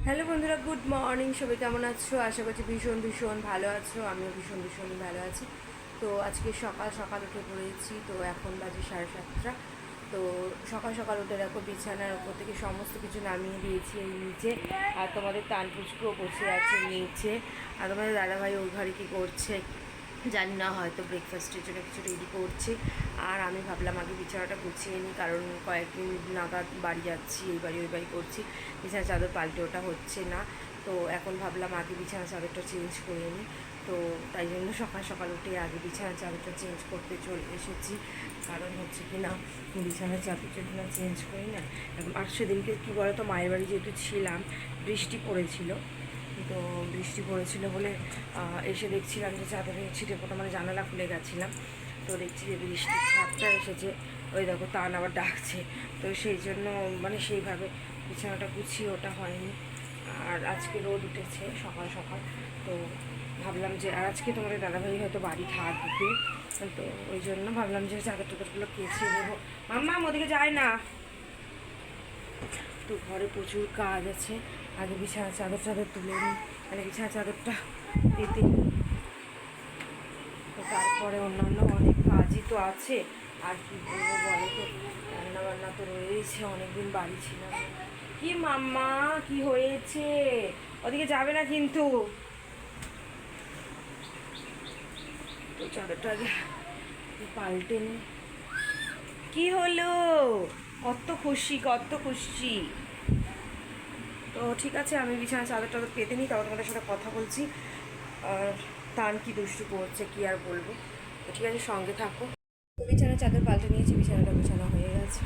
Hello বন্ধুরা, good morning. সবাই কেমন আছো? আশা করছি ভীষণ ভীষণ ভালো আছো। আমিও ভীষণ ভীষণ ভালো আছি। তো আজকে সকাল সকাল উঠে পড়েছি। তো এখন বাজে 7:30। তো সকাল সকাল উঠে দেখো বিছানার ওপর থেকে সমস্ত কিছু নামিয়ে দিয়েছি এই নিচে। আর তোমাদের তানপুচকুও বসে আছে নিচে। আর তোমাদের দাদাভাই ওই ঘরে কী করছে জানি না, হয়তো ব্রেকফাস্টের জন্য কিছু রেডি করছে। আর আমি ভাবলাম আগে বিছানাটা গুছিয়ে নিই, কারণ কয়েকদিন নাগাদ বাড়ি যাচ্ছি, এই বাড়ি ওই বাড়ি করছি, বিছানা চাদর পাল্টে ওটা হচ্ছে না। তো এখন ভাবলাম আগে বিছানা চাদরটা চেঞ্জ করে নিই। তো তাই জন্য সকাল সকাল উঠে আগে বিছানা চাদরটা চেঞ্জ করতে চলে এসেছি। কারণ হচ্ছে কি না, বিছানা চাদর যদি না চেঞ্জ করি না। আর সেদিনকে কী বলো তো, মায়ের বাড়ি যেহেতু ছিলাম, বৃষ্টি পড়েছিল। তো বৃষ্টি পড়েছিল বলে এসে দেখছিলাম যে চাদরের ছিটে ফোটা, মানে জানালা খুলে গেছিলাম। তো দেখছি যে বৃষ্টির ছাপটা এসেছে, ওই দেখো তান আবার ডাকছে। তো সেই জন্য মানে সেইভাবে বিছানাটা গুছিয়ে ওটা হয়নি। আর আজকে রোদ উঠেছে সকাল সকাল। তো ভাবলাম যে আর আজকে তোমাদের দাদাভাই হয়তো বাড়ি থাকবে। তো ওই জন্য ভাবলাম যে চাদর টাদরগুলো কেচে দেবো। মাম্মা ওদিকে যায় না। তো ঘরে প্রচুর কাজ আছে। আগে বিছানা চাদর তুলে নিই, মানে বিছানা চাদরটা পেতে নিই। তো তারপরে অন্যান্য অনেক কাজই তো আছে। আর কি বলবো বলো তো, রান্নাবান্না তো রয়েছে, অনেকদিন বাড়ি ছিলাম। কি মাম্মা, কি হয়েছে? ওদিকে যাবে না কিন্তু। তো চাদরটা আগে পাল্টে নি। কি হলো? কত খুশি, কত খুশি। তো ঠিক আছে, আমি বিছানা চাদর টাদর পেতে নিই, তারপর তোমাদের সাথে কথা বলছি। আর তান কি দুষ্টু করছে কি আর বলবো। তো ঠিক আছে, সঙ্গে থাকো। তো বিছানার চাদর পাল্টে নিয়েছি, বিছানাটা বিছানা হয়ে গেছে।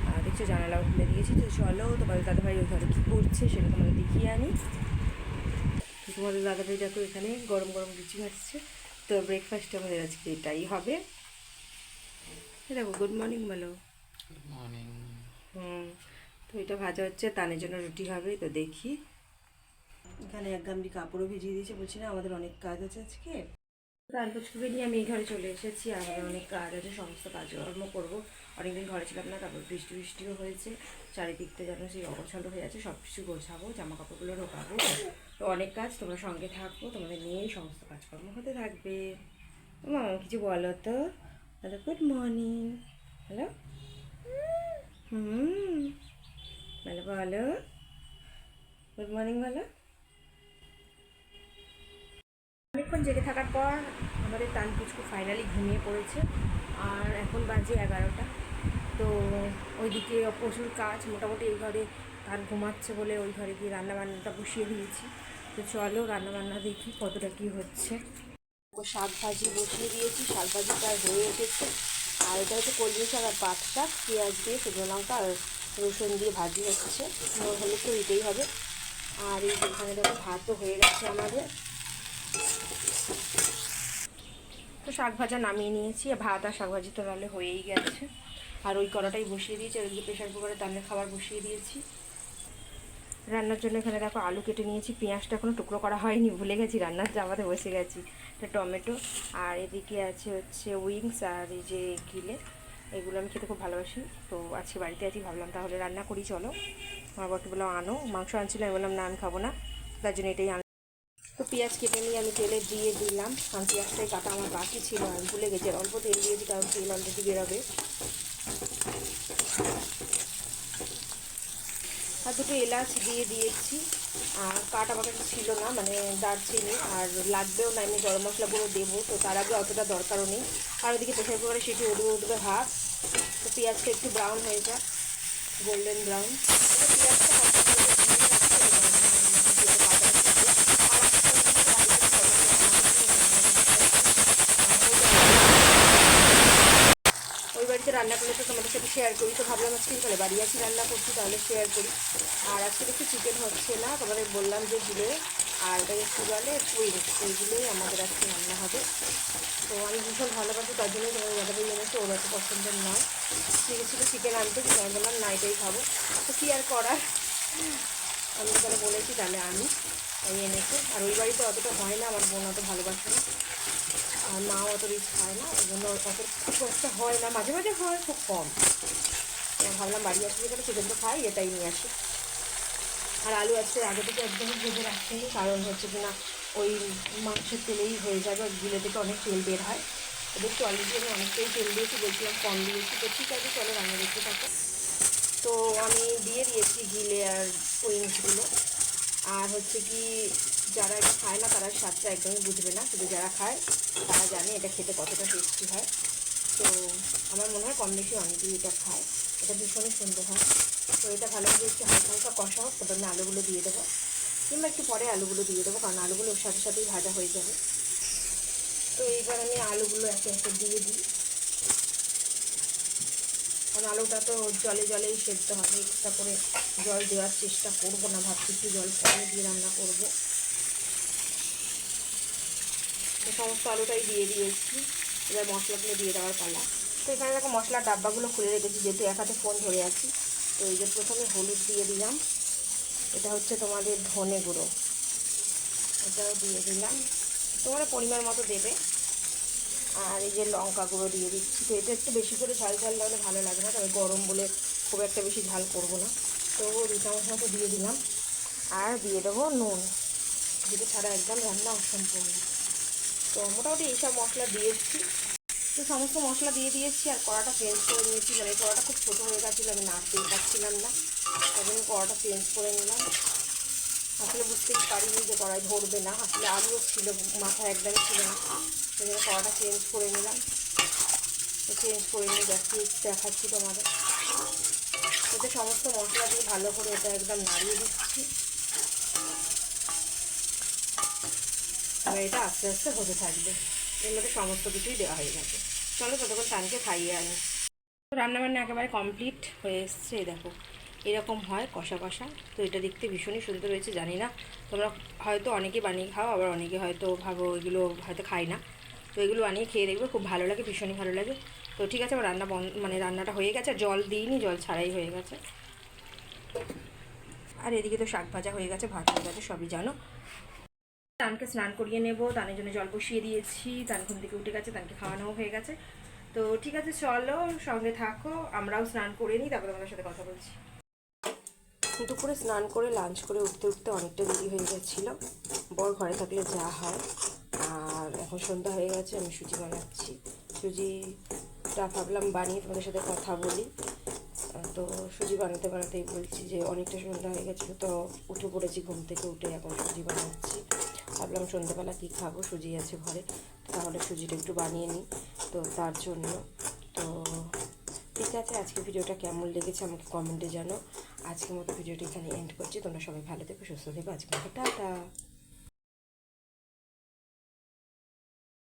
আর দেখছো জানালাও খুলে দিয়েছি। তো চলো তোমাদের দাদাভাই ওই ঘরে কী করছে সেটা তোমাদের দেখিয়ে আনি। তো তোমাদের দাদাভাই দেখো এখানে গরম গরম লুচি ভাজছে। তো ব্রেকফাস্টে আমাদের আজকে এটাই হবে। দেখো, গুড মর্নিং বলো। Good morning. হুম। তো এটা ভাজা হচ্ছে, তানের জন্য রুটি হবে। তো দেখি, এখানে এক গামলি কাপড়ও ভিজিয়ে দিয়েছে। বলছি না আমাদের অনেক কাজ আছে আজকে। তারপর নিয়ে আমি এই ঘরে চলে এসেছি। আমাদের অনেক কাজ আছে, সমস্ত কাজকর্ম করবো। অনেকদিন ঘরে ছিলাম না, তারপর বৃষ্টি বৃষ্টিও হয়েছে। চারিদিকটা যেন সেই অগোছালো হয়ে আছে, সব কিছু গোছাবো, জামা কাপড়গুলো ঢোকাবো। তো অনেক কাজ, তোমরা সঙ্গে থাকবো, তোমাদের নিয়েই সমস্ত কাজকর্ম হতে থাকবে। মামা কিছু বলো তো। Hello, good morning. হ্যালো। হুম, বলো বলো, গুড মর্নিং বলো। অনেকক্ষণ জেগে থাকার পর আমাদের তানপুচকু ফাইনালি ঘুমিয়ে পড়েছে। আর এখন বাজে 11টা। তো ওইদিকে প্রচুর কাজ, মোটামুটি এই ঘরে তার ঘুমাচ্ছে বলে ওই ঘরে গিয়ে রান্নাবান্নাটা বসিয়ে দিয়েছি। তো চলো রান্নাবান্না দেখি কতটা কী হচ্ছে। শাক ভাজি বসিয়ে দিয়েছি, শাক ভাজিটা হয়ে উঠেছে। আর এটা হচ্ছে কলমি শাক আর পাট শাক, পেঁয়াজ দিয়ে শুকনো লঙ্কা আর রসুন দিয়ে ভাজি হচ্ছে। হলুদ তো দিতেই হবে। আর এই যেখানে দেখো ভাতও হয়ে গেছে আমাদের। তো শাক ভাজা নামিয়ে নিয়েছি, ভাত আর শাক ভাজি তো রান্না হয়েই গেছে। আর ওই কড়াটাই বসিয়ে দিয়েছি, আর ওইদিকে প্রেশার কুকারে তালের খাবার বসিয়ে দিয়েছি রান্নার জন্য। এখানে দেখো আলু কেটে নিয়েছি, পেঁয়াজটা এখনও টুকরো করা হয়নি, ভুলে গেছি, রান্নার জামাতে বসে গেছি। টমেটো, আর এদিকে আছে হচ্ছে উইংস, আর এই যে গিলে, এগুলো আমি খেতে খুব ভালোবাসি। তো আজকে বাড়িতে আছি, ভাবলাম তাহলে রান্না করি চলো। আমার বরকে বললাম আনো, মাংস আনছিল, আমি বললাম না আমি খাবো না, তার জন্য এটাই আন। তো পেঁয়াজ কেটে নিয়ে আমি তেলে দিয়ে দিলাম, কারণ পেঁয়াজটাই কাটা আমার বাকি ছিল, আমি ভুলে গেছি। আর অল্প তেল দিয়েছি, কারণ তেল অলরেডি বেরোবে। আর দুটো এলাচ দিয়ে দিয়েছি। আর কাঠ আমার কাছে ছিল না, মানে দারচিনি, আর লাগবেও না, এমনি গরম মশলা গুঁড়ো দেবো, তো তার আগে অতটা দরকারও নেই। আর ওদিকে প্রেশার কুকারে সেটি উঠবে ভাত। তো পেঁয়াজটা একটু ব্রাউন হয়ে যাক, গোল্ডেন ব্রাউন। পেঁয়াজটা ওই বাড়িতে রান্না করলে তো তোমাদের সাথে শেয়ার করি, তো ভাবলাম আজকে তাহলে বাড়ি আসি রান্না করছি, তাহলে শেয়ার করি। আর আজকে একটু চিকেন হচ্ছে না, তোমাদের বললাম যে গিলে, আর এটাকে কী বলে উইংস, এইগুলোই আমাদের আজকে রান্না হবে। তো আমি ভীষণ ভালোবাসি, তার জন্যই তোমাদের দাদাভাই এনেছে, ওর এত পছন্দের নয়। ঠিক ছিল চিকেন আনতে, কিন্তু আমি বললাম না এটাই খাবো। তো কী আর করার, আমি তাহলে বলেছি তাহলে আমি তাই এনেছে। আর ওই বাড়িতে অতটা হয় না, আমার বোন অত ভালোবাসে না, আর মাও অত রিচ খায় না, ওই জন্য অত খুব একটা হয় না, মাঝে মাঝে হয়, খুব কম। ভাবলাম বাড়ি আসলে যেখানে চিকেন তো খাই, এটাই নিয়ে আসি। আর আলু আজকে আগে থেকে একদমই ভেজে রাখতেই, কারণ হচ্ছে কিনা ওই মাংসের তেলেই হয়ে যাবে, গিলে থেকে অনেক তেল বের হয়। দেখছি অলরেডি আমি অনেকটাই তেল দিয়েছি, বলছিলাম কম দিয়েছি। তো ঠিক আছে, চলো রান্না দেখতে থাকো। তো আমি দিয়ে দিয়েছি গিলে আর উইংসগুলো। আর হচ্ছে কি, যারা এটা খায় না তারা স্বাদটা একদমই বুঝবে না, শুধু যারা খায় তারা জানে এটা খেতে কতটা টেস্টি হয়। তো আমার মনে হয় কম বেশি অনেকেই এটা খায়, এটা ভীষণই সুন্দর হয়। তো এটা ভালোভাবে একটু হালকা হালকা কষা হোক, তারপর আমি আলুগুলো দিয়ে দেবো, কিংবা একটু পরে আলুগুলো দিয়ে দেবো, কারণ আলুগুলো ওর সাথে সাথেই ভাজা হয়ে যাবে। তো এইবার আমি আলুগুলো একে একে দিয়ে দিই, কারণ আলুটা তো জলে জলেই সেদ্ধ হবে, এক্সট্রা করে জল দেওয়ার চেষ্টা করবো না, ভাবছি একটু জল কমে দিয়ে রান্না করবো। তো সমস্ত আলুটাই দিয়ে দিয়েছি, এবার মশলাগুলো দিয়ে দেওয়ার পালা। তো এখানে দেখো মশলার ডাব্বাগুলো খুলে রেখেছি, যেহেতু এক হাতে ফোন ধরে আছি। তো এই যে প্রথমে হলুদ দিয়ে দিলাম, এটা হচ্ছে তোমাদের ধনে গুঁড়ো, এটাও দিয়ে দিলাম, তোমরা পরিমাণ মতো দেবে। আর এই যে লঙ্কা গুঁড়ো দিয়ে দিচ্ছি। তো এটা একটু বেশি করে ঝাল ঝাল লাগলে ভালো লাগে না, তবে গরম বলে খুব একটা বেশি ঝাল করবো না। তো 2 চামচ মতো দিয়ে দিলাম। আর দিয়ে দেবো নুন, যেটা ছাড়া একদম রান্না অসম্পূর্ণ। তো মোটামুটি এইসব মশলা দিয়েছি। তো সমস্ত মশলা দিয়ে দিয়েছি, আর কড়াটা চেঞ্জ করে নিয়েছি, মানে কড়াটা খুব ছোটো হয়ে গেছিলো, আমি নাড়তেই পারছিলাম না, তাই জন্য কড়াটা চেঞ্জ করে নিলাম। আসলে বুঝতেই পারিনি যে কড়াই ধরবে না, আসলে আলুও ছিল, মাথায় একদমই ছিল না, সেই জন্য কড়াটা চেঞ্জ করে নিলাম। তো চেঞ্জ করে নিয়ে দেখাচ্ছি তোমাদের। এতে সমস্ত মশলা দিয়ে ভালো করে এটা একদম নাড়িয়ে দিচ্ছি। এবার এটা আস্তে আস্তে হতে থাকবে, এর মধ্যে সমস্ত কিছুই দেওয়া হয়ে গেছে। চলো ততক্ষণ টানকে খাইয়ে আনি। রান্নাবান্না একেবারে কমপ্লিট হয়ে এসছে, দেখো এরকম হয় কষা কষা। তো এটা দেখতে ভীষণই সুন্দর হয়েছে। জানি না তোমরা হয়তো অনেকে বানিয়ে খাও, আবার অনেকে হয়তো ভাবো এগুলো হয়তো খাই না। তো এগুলো বানিয়ে খেয়ে দেখবে, খুব ভালো লাগে, ভীষণই ভালো লাগে। তো ঠিক আছে, আমার রান্না মানে রান্নাটা হয়ে গেছে, জল দিইনি, জল ছাড়াই হয়ে গেছে। আর এদিকে তো শাক ভাজা হয়ে গেছে, ভাত হয়ে গেছে, সবই জানো। তানকে স্নান করিয়ে নেবো, তানের জন্য জল বসিয়ে দিয়েছি, তান ঘুম থেকে উঠে গেছে, তানকে খাওয়ানোও হয়ে গেছে। তো ঠিক আছে, চলো সঙ্গে থাকো, আমরাও স্নান করে নিই, তারপর তোমাদের সাথে কথা বলছি। দুপুরে স্নান করে লাঞ্চ করে উঠতে উঠতে অনেকটা দেরি হয়ে গেছিলো, বর ঘরে থাকলে যা হয়। আর এখন সন্ধ্যা হয়ে গেছে, আমি সুজি বানাচ্ছি। সুজিটা ভাবলাম বানিয়ে তোমাদের সাথে কথা বলি। তো সুজি বানাতে বানাতেই বলছি যে অনেকটা সন্ধ্যা হয়ে গেছিলো, তো উঠে পড়েছি ঘুম থেকে, উঠে এখন সুজি বানাচ্ছি। ভাবলাম সন্ধ্যেবেলা কী খাবো, সুজি আছে ঘরে, তাহলে সুজিটা একটু বানিয়ে নিই, তো তার জন্য। তো ঠিক আছে, আজকে ভিডিওটা কেমন লেগেছে আমাকে কমেন্টে জানো। আজকের মতো ভিডিওটি এখানে এন্ড করছি, তোমরা সবাই ভালো থেকো, সুস্থ থেকো, আজকে টাটা।